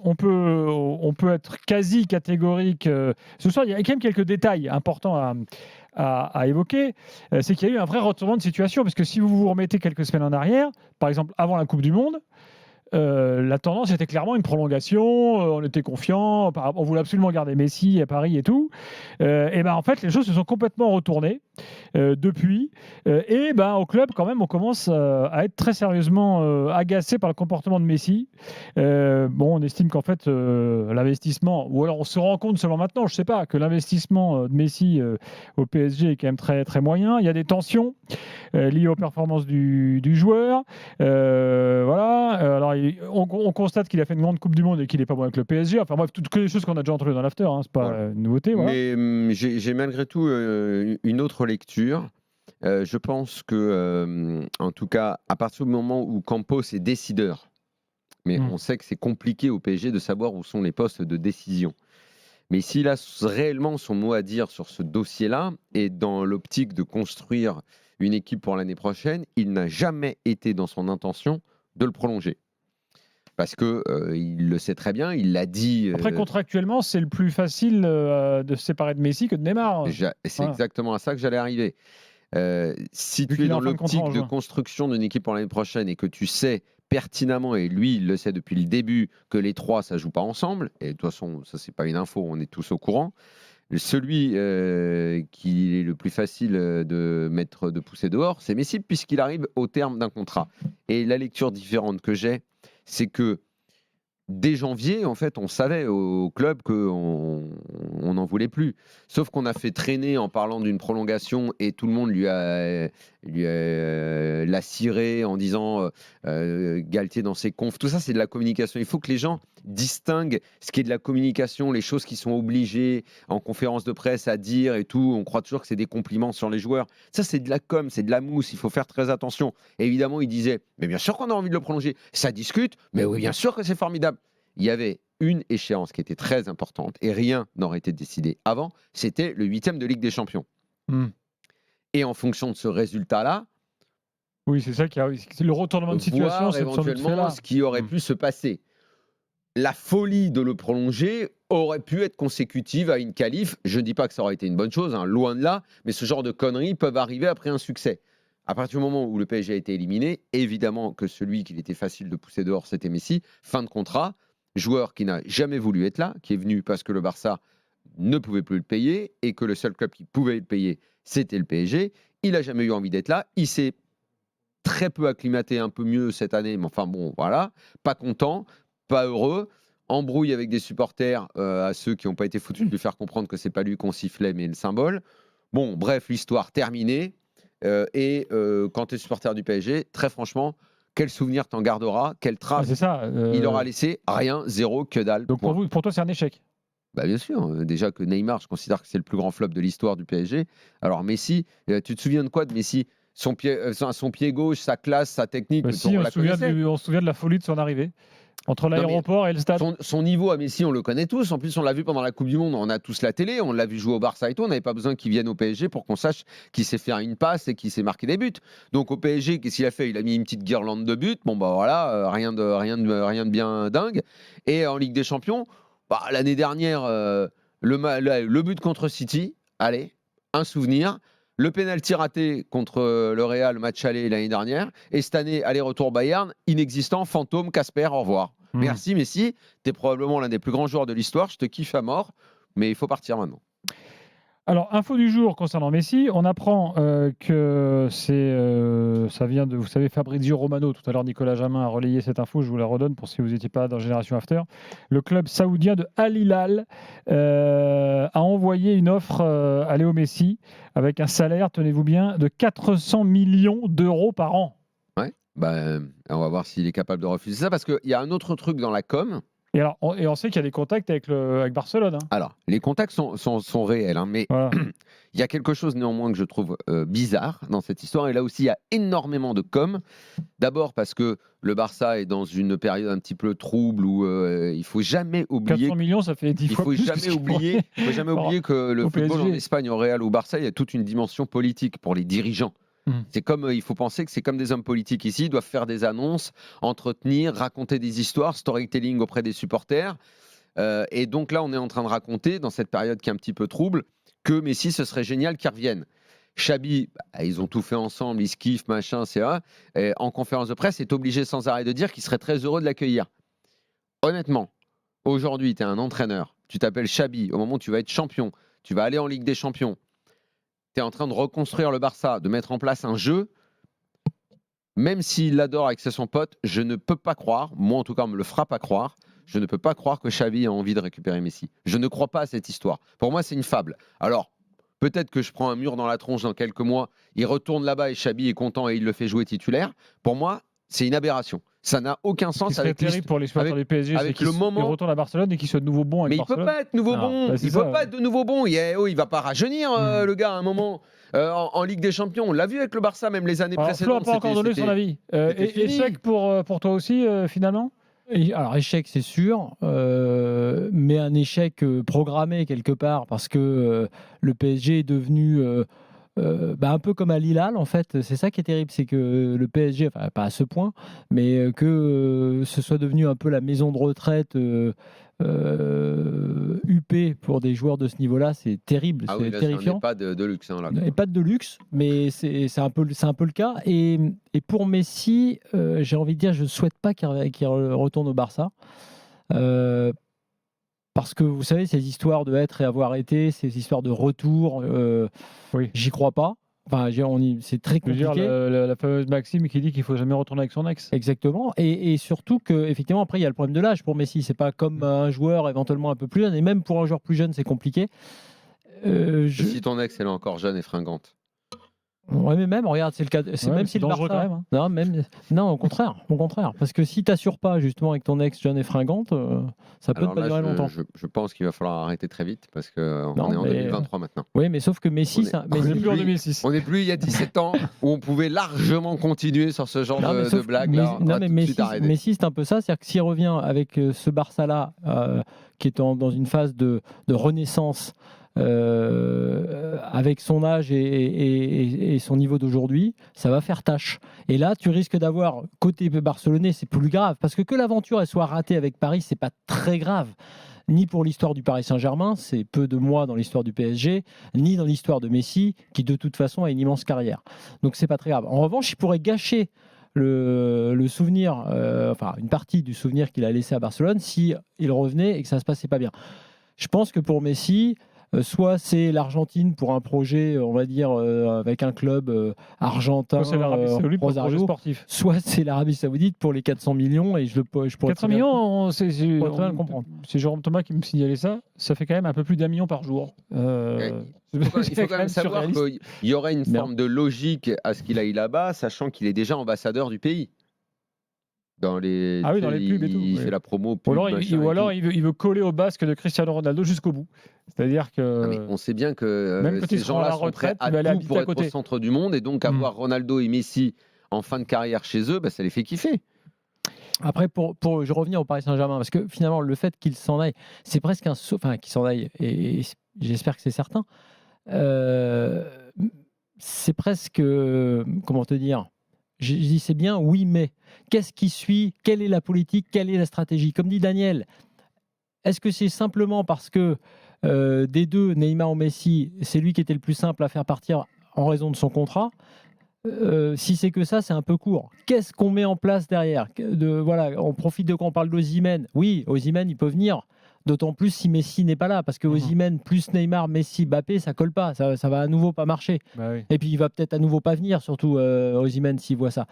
on peut être quasi catégorique. Ce soir, il y a quand même quelques détails importants à évoquer. C'est qu'il y a eu un vrai retournement de situation, parce que si vous vous remettez quelques semaines en arrière, par exemple avant la Coupe du Monde, la tendance était clairement une prolongation, on était confiant, on voulait absolument garder Messi à Paris et tout. Et ben en fait, les choses se sont complètement retournées depuis. Et ben au club, quand même, on commence à être très sérieusement agacé par le comportement de Messi. On estime qu'en fait, l'investissement, ou alors on se rend compte seulement maintenant, je sais pas, que l'investissement de Messi au PSG est quand même très, très moyen. Il y a des tensions liées aux performances du joueur. Voilà. Alors, on constate qu'il a fait une grande Coupe du Monde et qu'il n'est pas bon avec le PSG. Enfin bref, toutes les choses qu'on a déjà entendues dans l'after, hein, c'est pas une nouveauté. Voilà. Mais j'ai malgré tout une autre lecture. Je pense que, en tout cas, à partir du moment où Campos est décideur, mais on sait que c'est compliqué au PSG de savoir où sont les postes de décision. Mais s'il a réellement son mot à dire sur ce dossier-là, et dans l'optique de construire une équipe pour l'année prochaine, il n'a jamais été dans son intention de le prolonger. Parce qu'il le sait très bien, il l'a dit. Après, contractuellement, c'est le plus facile de se séparer de Messi que de Neymar. C'est exactement à ça que j'allais arriver. Si tu es dans l'optique de construction d'une équipe pour l'année prochaine et que tu sais pertinemment, et lui il le sait depuis le début, que les trois ça joue pas ensemble, et de toute façon ça c'est pas une info, on est tous au courant, celui qui est le plus facile de pousser dehors, c'est Messi, puisqu'il arrive au terme d'un contrat. Et la lecture différente que j'ai, c'est que dès janvier, en fait, on savait au club qu'on n'en voulait plus. Sauf qu'on a fait traîner en parlant d'une prolongation et tout le monde l'a ciré en disant Galtier dans ses confs. Tout ça, c'est de la communication. Il faut que les gens distinguent ce qui est de la communication, les choses qui sont obligés en conférence de presse à dire et tout. On croit toujours que c'est des compliments sur les joueurs. Ça, c'est de la com, c'est de la mousse. Il faut faire très attention. Et évidemment, il disait mais bien sûr qu'on a envie de le prolonger. Ça discute, mais oui, bien sûr que c'est formidable. Il y avait une échéance qui était très importante et rien n'aurait été décidé avant, c'était le 8e de Ligue des Champions. Et en fonction de ce résultat-là, oui, c'est ça c'est le retournement de situation, c'est éventuellement ce qui aurait pu se passer. La folie de le prolonger aurait pu être consécutive à une qualif. Je ne dis pas que ça aurait été une bonne chose, hein, loin de là, mais ce genre de conneries peuvent arriver après un succès. À partir du moment où le PSG a été éliminé, évidemment que celui qu'il était facile de pousser dehors, c'était Messi. Fin de contrat. Joueur qui n'a jamais voulu être là, qui est venu parce que le Barça ne pouvait plus le payer et que le seul club qui pouvait le payer, c'était le PSG. Il n'a jamais eu envie d'être là. Il s'est très peu acclimaté, un peu mieux cette année, mais enfin bon, voilà. Pas content, pas heureux. Embrouille avec des supporters à ceux qui n'ont pas été foutus de lui faire comprendre que c'est pas lui qu'on sifflait, mais le symbole. Bon, bref, l'histoire terminée. Quand tu es supporter du PSG, très franchement, quel souvenir t'en garderas? Quelle trace il aura laissé? Rien, zéro, que dalle. Donc pour toi, c'est un échec? Bah bien sûr. Déjà que Neymar, je considère que c'est le plus grand flop de l'histoire du PSG. Alors Messi, tu te souviens de quoi de Messi? Son pied gauche, sa classe, sa technique. On se souvient de la folie de son arrivée. Entre l'aéroport et le stade. Son niveau à Messi, on le connaît tous. En plus, on l'a vu pendant la Coupe du Monde. On a tous la télé. On l'a vu jouer au Barça et tout. On n'avait pas besoin qu'il vienne au PSG pour qu'on sache qu'il sait faire une passe et qu'il sait marquer des buts. Donc au PSG, qu'est-ce qu'il a fait? Il a mis une petite guirlande de buts. Bon, bah voilà, rien de bien dingue. Et en Ligue des Champions, l'année dernière, le but contre City, allez, un souvenir. Le pénalty raté contre le Real, match aller l'année dernière. Et cette année, aller-retour Bayern, inexistant, fantôme, Casper, au revoir. Merci Messi, tu es probablement l'un des plus grands joueurs de l'histoire, je te kiffe à mort, mais il faut partir maintenant. Alors, info du jour concernant Messi, on apprend que ça vient de, vous savez, Fabrizio Romano, tout à l'heure Nicolas Jamin a relayé cette info, je vous la redonne pour si vous n'étiez pas dans Génération After. Le club saoudien de Al Hilal a envoyé une offre à Léo Messi avec un salaire, tenez-vous bien, de 400 millions d'euros par an. Ouais, on va voir s'il est capable de refuser ça, parce qu'il y a un autre truc dans la com. Et on sait qu'il y a des contacts avec Barcelone. Hein. Alors, les contacts sont réels, hein, mais voilà. Il y a quelque chose néanmoins que je trouve bizarre dans cette histoire. Et là aussi, il y a énormément de com. D'abord parce que le Barça est dans une période un petit peu trouble où il ne faut jamais oublier... 400 millions, ça fait 10 fois plus. Il ne faut jamais oublier que le football en Espagne, au Real ou au Barça, il y a toute une dimension politique pour les dirigeants. C'est comme, il faut penser que c'est comme des hommes politiques ici, ils doivent faire des annonces, entretenir, raconter des histoires, storytelling auprès des supporters. Et donc là, on est en train de raconter, dans cette période qui est un petit peu trouble, que Messi, ce serait génial qu'il revienne. Xabi, ils ont tout fait ensemble, ils se kiffent, machin, c'est vrai. Et en conférence de presse, est obligé sans arrêt de dire qu'il serait très heureux de l'accueillir. Honnêtement, aujourd'hui, tu es un entraîneur, tu t'appelles Xabi, au moment où tu vas être champion, tu vas aller en Ligue des Champions, tu es en train de reconstruire le Barça, de mettre en place un jeu, même s'il l'adore avec son pote, je ne peux pas croire, moi en tout cas on me le fera pas croire, je ne peux pas croire que Xavi a envie de récupérer Messi. Je ne crois pas à cette histoire. Pour moi, c'est une fable. Alors, peut-être que je prends un mur dans la tronche dans quelques mois, il retourne là-bas et Xavi est content et il le fait jouer titulaire. Pour moi, c'est une aberration. Ça n'a aucun sens. Ce qui serait terrible pour les supporters du PSG, c'est qu'il retourne à Barcelone et qu'il soit de nouveau bon avec Barcelone. Mais il ne peut pas être nouveau bon. Il ne peut pas être de nouveau bon. Il ne va pas rajeunir, le gars, à un moment. En Ligue des Champions, on l'a vu avec le Barça, même les années précédentes. Flo n'a pas encore donné son avis. Échec pour toi aussi, finalement ? Alors, échec, c'est sûr, mais un échec programmé quelque part, parce que le PSG est devenu un peu comme à Lille, en fait. C'est ça qui est terrible, c'est que le PSG, enfin pas à ce point, mais que ce soit devenu un peu la maison de retraite UP pour des joueurs de ce niveau-là, c'est terrible, c'est terrifiant. C'est pas de luxe. Hein, là. Et pas de luxe, mais c'est un peu le cas. Et pour Messi, j'ai envie de dire, je ne souhaite pas qu'il retourne au Barça. Parce que vous savez, ces histoires de être et avoir été, ces histoires de retour, j'y crois pas. Enfin, c'est très compliqué. Je veux dire, la fameuse maxime qui dit qu'il ne faut jamais retourner avec son ex. Exactement. Et surtout qu'effectivement, après, il y a le problème de l'âge pour Messi. C'est pas comme un joueur éventuellement un peu plus jeune. Et même pour un joueur plus jeune, c'est compliqué. Si ton ex, elle est encore jeune et fringante. Ouais, mais même, regarde, c'est le cas. Même si le dangereux Barça, quand même. Hein. Non, au contraire. Parce que si tu n'assures pas justement avec ton ex jeune et fringante, ça peut pas durer longtemps. Je pense qu'il va falloir arrêter très vite parce qu'on est en 2023 maintenant. Oui, mais sauf que Messi, on n'est plus en 2006. On n'est plus il y a 17 ans où on pouvait largement continuer sur ce genre de blague. Mais Messi, c'est un peu ça. C'est-à-dire que s'il revient avec ce Barça-là, qui est dans une phase de renaissance, avec son âge et son niveau d'aujourd'hui, ça va faire tâche. Et là, tu risques d'avoir, côté barcelonais, c'est plus grave, parce que l'aventure elle soit ratée avec Paris, c'est pas très grave, ni pour l'histoire du Paris Saint-Germain, c'est peu de mois dans l'histoire du PSG, ni dans l'histoire de Messi, qui de toute façon a une immense carrière. Donc c'est pas très grave. En revanche, il pourrait gâcher le souvenir, une partie du souvenir qu'il a laissé à Barcelone, si il revenait et que ça se passait pas bien. Je pense que pour Messi, soit c'est l'Argentine pour un projet, on va dire, avec un club argentin, soit c'est l'Arabie Saoudite pour un projet sportif. Soit c'est l'Arabie Saoudite pour les 400 millions. Et je pourrais 400 millions, c'est Jérôme Thomas qui me signalait ça. Ça fait quand même un peu plus d'1 million par jour. Il faut quand même savoir qu'il y aurait une forme de logique à ce qu'il aille là-bas, sachant qu'il est déjà ambassadeur du pays. Dans les pubs et tout. Il fait la promo. Ou alors il veut coller au basque de Cristiano Ronaldo jusqu'au bout. C'est-à-dire que. Mais on sait bien que même ces gens-là sont prêts à tout pour être au centre du monde. Et donc, avoir Ronaldo et Messi en fin de carrière chez eux, ça les fait kiffer. Après, je reviens au Paris Saint-Germain, parce que finalement, le fait qu'il s'en aille, c'est presque un saut. Enfin, qu'il s'en aille, et j'espère que c'est certain. C'est presque. Comment te dire ? Je dis c'est bien, oui, mais qu'est-ce qui suit ? Quelle est la politique ? Quelle est la stratégie ? Comme dit Daniel, est-ce que c'est simplement parce que des deux, Neymar ou Messi, c'est lui qui était le plus simple à faire partir en raison de son contrat ? Si c'est que ça, c'est un peu court. Qu'est-ce qu'on met en place derrière ? On profite de quand on parle d'Osimhen. Oui, Osimhen, il peut venir. D'autant plus si Messi n'est pas là, parce que Osimhen plus Neymar, Messi, Mbappé, ça colle pas, ça va à nouveau pas marcher. Oui. Et puis il va peut-être à nouveau pas venir, surtout Osimhen s'il voit ça.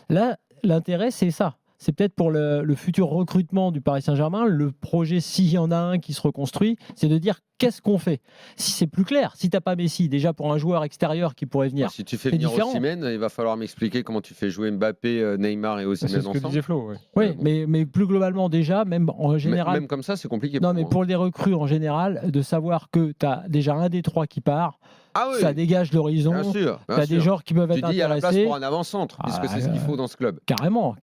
Là, l'intérêt c'est ça. C'est peut-être pour le futur recrutement du Paris Saint-Germain, le projet, s'il y en a un qui se reconstruit, c'est de dire qu'est-ce qu'on fait. Si c'est plus clair, si tu n'as pas Messi, déjà pour un joueur extérieur qui pourrait venir. Si tu fais venir Osimhen, il va falloir m'expliquer comment tu fais jouer Mbappé, Neymar et Osimhen ensemble. C'est ce que disait Flo. Oui, mais plus globalement déjà, même en général. Même comme ça, c'est compliqué. Non, mais pour les recrues en général, de savoir que tu as déjà un des trois qui part. Ça dégage l'horizon. Tu as des joueurs qui peuvent être intéressés. Il y a la place pour un avant-centre, puisque c'est ce qu'il faut dans ce club. Carrément.